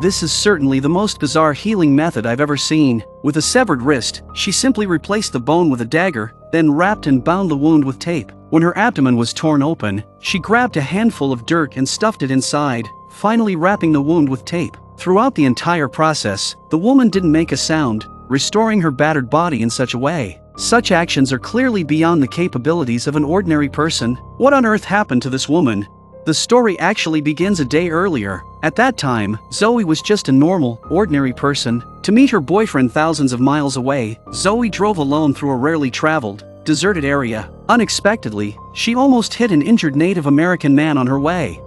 This is certainly the most bizarre healing method I've ever seen. With a severed wrist, she simply replaced the bone with a dagger, then wrapped and bound the wound with tape. When her abdomen was torn open, she grabbed a handful of dirt and stuffed it inside, finally wrapping the wound with tape. Throughout the entire process, the woman didn't make a sound, restoring her battered body in such a way. Such actions are clearly beyond the capabilities of an ordinary person. What on earth happened to this woman? The story actually begins a day earlier. At that time, Zoe was just a normal, ordinary person. To meet her boyfriend thousands of miles away, Zoe drove alone through a rarely traveled, deserted area. Unexpectedly, she almost hit an injured Native American man on her way.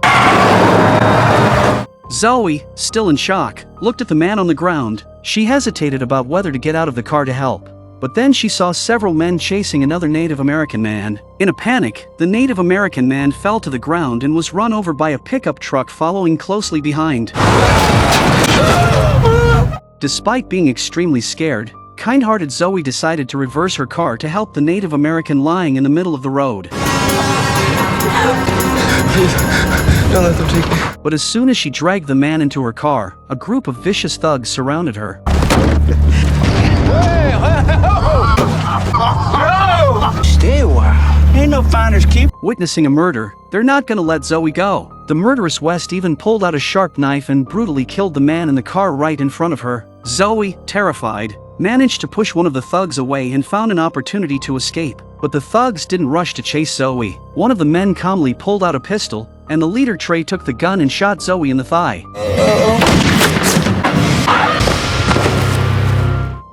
Zoe, still in shock, looked at the man on the ground. She hesitated about whether to get out of the car to help. But then she saw several men chasing another Native American man. In a panic, the Native American man fell to the ground and was run over by a pickup truck following closely behind. Despite being extremely scared, kind-hearted Zoe decided to reverse her car to help the Native American lying in the middle of the road. Please, don't let them take me. But as soon as she dragged the man into her car, a group of vicious thugs surrounded her. Stay a while. Ain't no finders keep. Witnessing a murder, they're not gonna let Zoe go. The murderous West even pulled out a sharp knife and brutally killed the man in the car right in front of her. Zoe, terrified, managed to push one of the thugs away and found an opportunity to escape. But the thugs didn't rush to chase Zoe. One of the men calmly pulled out a pistol, and the leader Trey took the gun and shot Zoe in the thigh.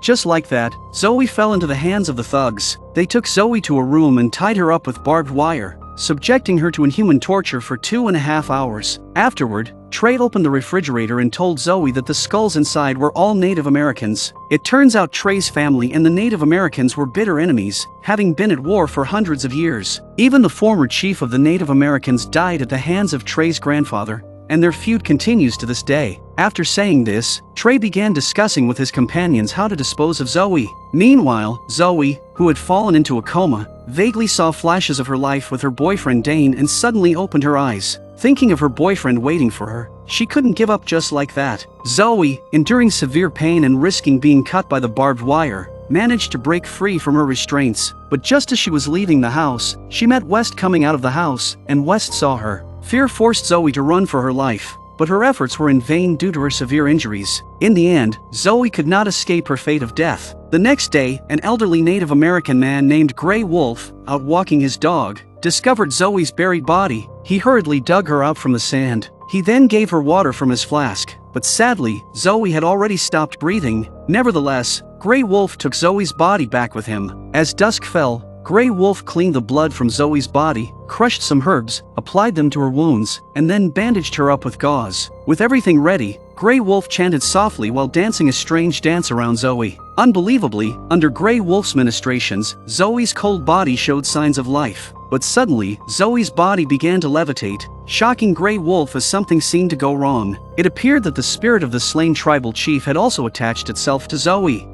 Just like that, Zoe fell into the hands of the thugs. They took Zoe to a room and tied her up with barbed wire, subjecting her to inhuman torture for 2.5 hours. Afterward, Trey opened the refrigerator and told Zoe that the skulls inside were all Native Americans. It turns out Trey's family and the Native Americans were bitter enemies, having been at war for hundreds of years. Even the former chief of the Native Americans died at the hands of Trey's grandfather, and their feud continues to this day. After saying this, Trey began discussing with his companions how to dispose of Zoe. Meanwhile, Zoe, who had fallen into a coma, vaguely saw flashes of her life with her boyfriend Dane and suddenly opened her eyes. Thinking of her boyfriend waiting for her, she couldn't give up just like that. Zoe, enduring severe pain and risking being cut by the barbed wire, managed to break free from her restraints. But just as she was leaving the house, she met West coming out of the house, and West saw her. Fear forced Zoe to run for her life, but her efforts were in vain due to her severe injuries. In the end, Zoe could not escape her fate of death. The next day, an elderly Native American man named Gray Wolf, out walking his dog, discovered Zoe's buried body. He hurriedly dug her out from the sand. He then gave her water from his flask, but sadly, Zoe had already stopped breathing. Nevertheless, Gray Wolf took Zoe's body back with him. As dusk fell, Gray Wolf cleaned the blood from Zoe's body, crushed some herbs, applied them to her wounds, and then bandaged her up with gauze. With everything ready, Gray Wolf chanted softly while dancing a strange dance around Zoe. Unbelievably, under Gray Wolf's ministrations, Zoe's cold body showed signs of life. But suddenly, Zoe's body began to levitate, shocking Gray Wolf as something seemed to go wrong. It appeared that the spirit of the slain tribal chief had also attached itself to Zoe.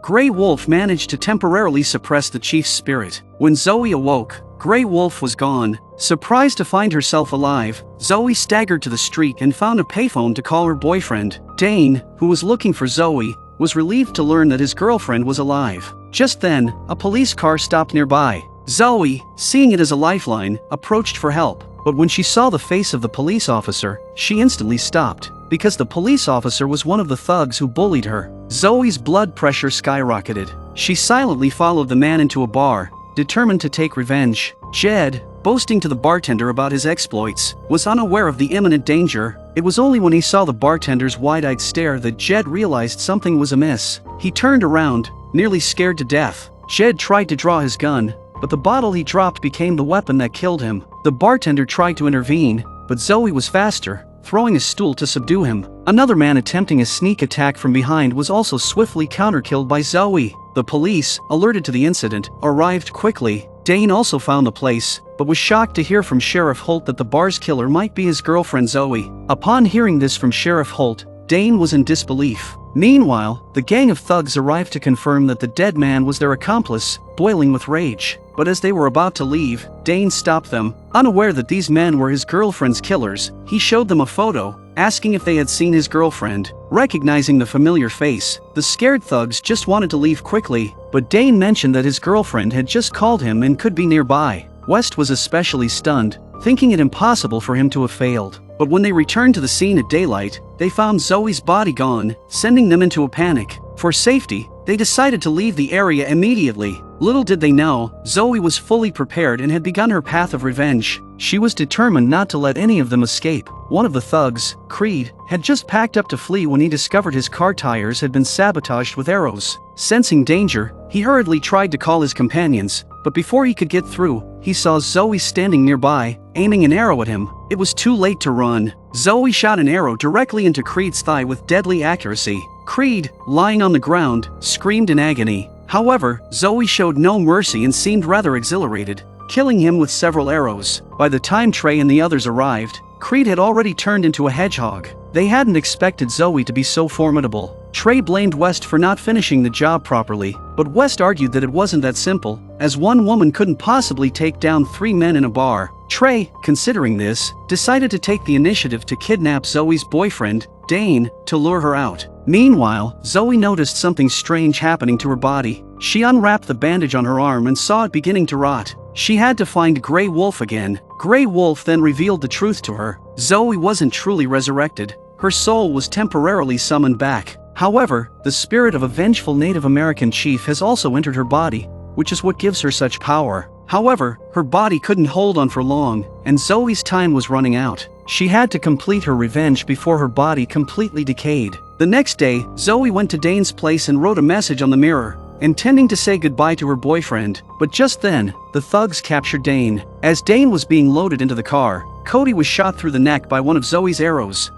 Gray Wolf managed to temporarily suppress the chief's spirit. When Zoe awoke, Gray Wolf was gone. Surprised to find herself alive, Zoe staggered to the street and found a payphone to call her boyfriend. Dane, who was looking for Zoe, was relieved to learn that his girlfriend was alive. Just then, a police car stopped nearby. Zoe, seeing it as a lifeline, approached for help. But when she saw the face of the police officer, she instantly stopped, because the police officer was one of the thugs who bullied her. Zoe's blood pressure skyrocketed. She silently followed the man into a bar, determined to take revenge. Jed, boasting to the bartender about his exploits, was unaware of the imminent danger. It was only when he saw the bartender's wide-eyed stare that Jed realized something was amiss. He turned around, nearly scared to death. Jed tried to draw his gun, but the bottle he dropped became the weapon that killed him. The bartender tried to intervene, but Zoe was faster, throwing a stool to subdue him. Another man attempting a sneak attack from behind was also swiftly counter-killed by Zoe. The police, alerted to the incident, arrived quickly. Dane also found the place, but was shocked to hear from Sheriff Holt that the bar's killer might be his girlfriend Zoe. Upon hearing this from Sheriff Holt, Dane was in disbelief. Meanwhile, the gang of thugs arrived to confirm that the dead man was their accomplice, boiling with rage. But as they were about to leave, Dane stopped them. Unaware that these men were his girlfriend's killers, he showed them a photo, asking if they had seen his girlfriend. Recognizing the familiar face, the scared thugs just wanted to leave quickly, but Dane mentioned that his girlfriend had just called him and could be nearby. West was especially stunned, thinking it impossible for him to have failed. But when they returned to the scene at daylight, they found Zoe's body gone, sending them into a panic. For safety, they decided to leave the area immediately. Little did they know, Zoe was fully prepared and had begun her path of revenge. She was determined not to let any of them escape. One of the thugs, Creed, had just packed up to flee when he discovered his car tires had been sabotaged with arrows. Sensing danger, he hurriedly tried to call his companions, but before he could get through, he saw Zoe standing nearby, aiming an arrow at him. It was too late to run. Zoe shot an arrow directly into Creed's thigh with deadly accuracy. Creed, lying on the ground, screamed in agony. However, Zoe showed no mercy and seemed rather exhilarated, killing him with several arrows. By the time Trey and the others arrived, Creed had already turned into a hedgehog. They hadn't expected Zoe to be so formidable. Trey blamed West for not finishing the job properly, but West argued that it wasn't that simple, as one woman couldn't possibly take down 3 men in a bar. Trey, considering this, decided to take the initiative to kidnap Zoe's boyfriend, Dane, to lure her out. Meanwhile, Zoe noticed something strange happening to her body. She unwrapped the bandage on her arm and saw it beginning to rot. She had to find Grey Wolf again. Grey Wolf then revealed the truth to her. Zoe wasn't truly resurrected. Her soul was temporarily summoned back. However, the spirit of a vengeful Native American chief has also entered her body, which is what gives her such power. However, her body couldn't hold on for long, and Zoe's time was running out. She had to complete her revenge before her body completely decayed. The next day, Zoe went to Dane's place and wrote a message on the mirror, intending to say goodbye to her boyfriend. But just then, the thugs captured Dane. As Dane was being loaded into the car, Cody was shot through the neck by one of Zoe's arrows.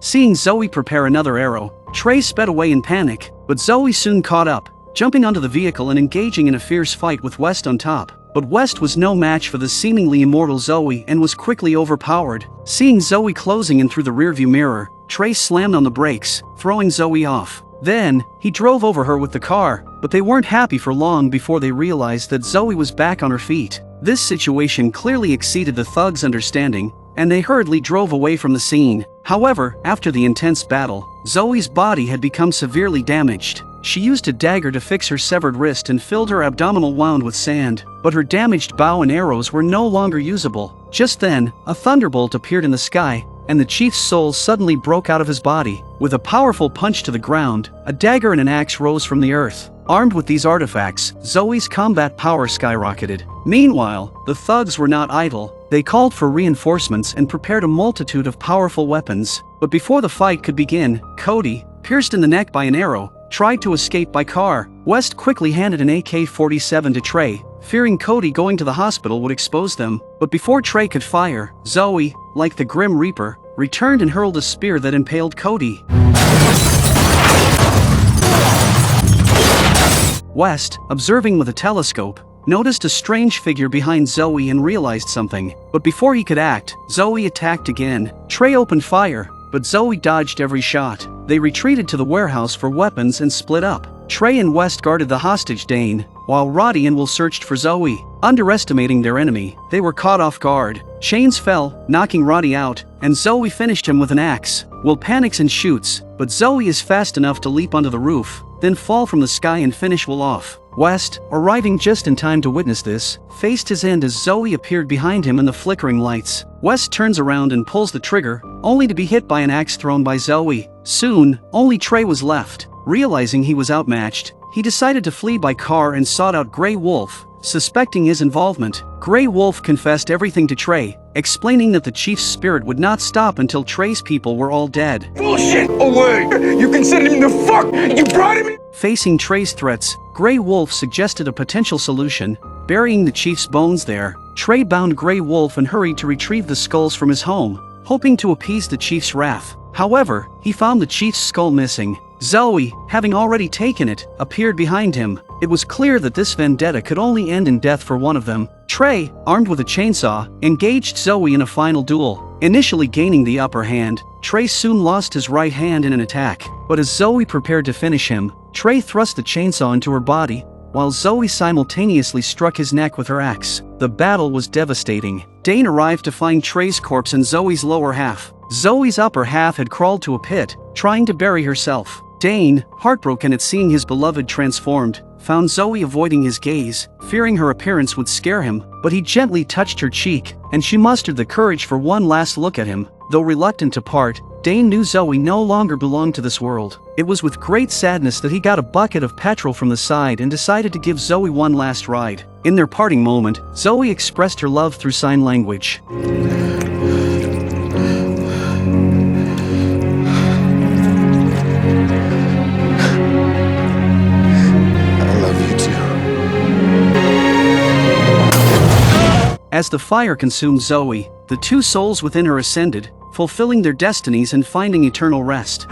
Seeing Zoe prepare another arrow, Trey sped away in panic, but Zoe soon caught up, jumping onto the vehicle and engaging in a fierce fight with West on top. But West was no match for the seemingly immortal Zoe and was quickly overpowered. Seeing Zoe closing in through the rearview mirror, Trey slammed on the brakes, throwing Zoe off. Then, he drove over her with the car, but they weren't happy for long before they realized that Zoe was back on her feet. This situation clearly exceeded the thugs' understanding, and they hurriedly drove away from the scene. However, after the intense battle, Zoe's body had become severely damaged. She used a dagger to fix her severed wrist and filled her abdominal wound with sand, but her damaged bow and arrows were no longer usable. Just then, a thunderbolt appeared in the sky, and the chief's soul suddenly broke out of his body. With a powerful punch to the ground, a dagger and an axe rose from the earth. Armed with these artifacts, Zoe's combat power skyrocketed. Meanwhile, the thugs were not idle. They called for reinforcements and prepared a multitude of powerful weapons. But before the fight could begin, Cody, pierced in the neck by an arrow, tried to escape by car. West quickly handed an AK-47 to Trey, fearing Cody going to the hospital would expose them. But before Trey could fire, Zoe, like the Grim Reaper, returned and hurled a spear that impaled Cody. West, observing with a telescope, noticed a strange figure behind Zoe and realized something. But before he could act, Zoe attacked again. Trey opened fire, but Zoe dodged every shot. They retreated to the warehouse for weapons and split up. Trey and West guarded the hostage Dane, while Roddy and Will searched for Zoe. Underestimating their enemy, they were caught off guard. Chains fell, knocking Roddy out, and Zoe finished him with an axe. Will panics and shoots, but Zoe is fast enough to leap onto the roof, then fall from the sky and finish Will off. West, arriving just in time to witness this, faced his end as Zoe appeared behind him in the flickering lights. West turns around and pulls the trigger, only to be hit by an axe thrown by Zoe. Soon, only Trey was left. Realizing he was outmatched, he decided to flee by car and sought out Grey Wolf, suspecting his involvement. Grey Wolf confessed everything to Trey, explaining that the chief's spirit would not stop until Trey's people were all dead. Bullshit! Away! You can send him the fuck! You brought him in! Facing Trey's threats, Grey Wolf suggested a potential solution, burying the chief's bones there. Trey bound Grey Wolf and hurried to retrieve the skulls from his home, hoping to appease the chief's wrath. However, he found the chief's skull missing. Zoe, having already taken it, appeared behind him. It was clear that this vendetta could only end in death for one of them. Trey, armed with a chainsaw, engaged Zoe in a final duel. Initially gaining the upper hand, Trey soon lost his right hand in an attack. But as Zoe prepared to finish him, Trey thrust the chainsaw into her body, while Zoe simultaneously struck his neck with her axe. The battle was devastating. Dane arrived to find Trey's corpse in Zoe's lower half. Zoe's upper half had crawled to a pit, trying to bury herself. Dane, heartbroken at seeing his beloved transformed, found Zoe avoiding his gaze, fearing her appearance would scare him, but he gently touched her cheek, and she mustered the courage for one last look at him. Though reluctant to part, Dane knew Zoe no longer belonged to this world. It was with great sadness that he got a bucket of petrol from the side and decided to give Zoe one last ride. In their parting moment, Zoe expressed her love through sign language. As the fire consumed Zoe, the two souls within her ascended, fulfilling their destinies and finding eternal rest.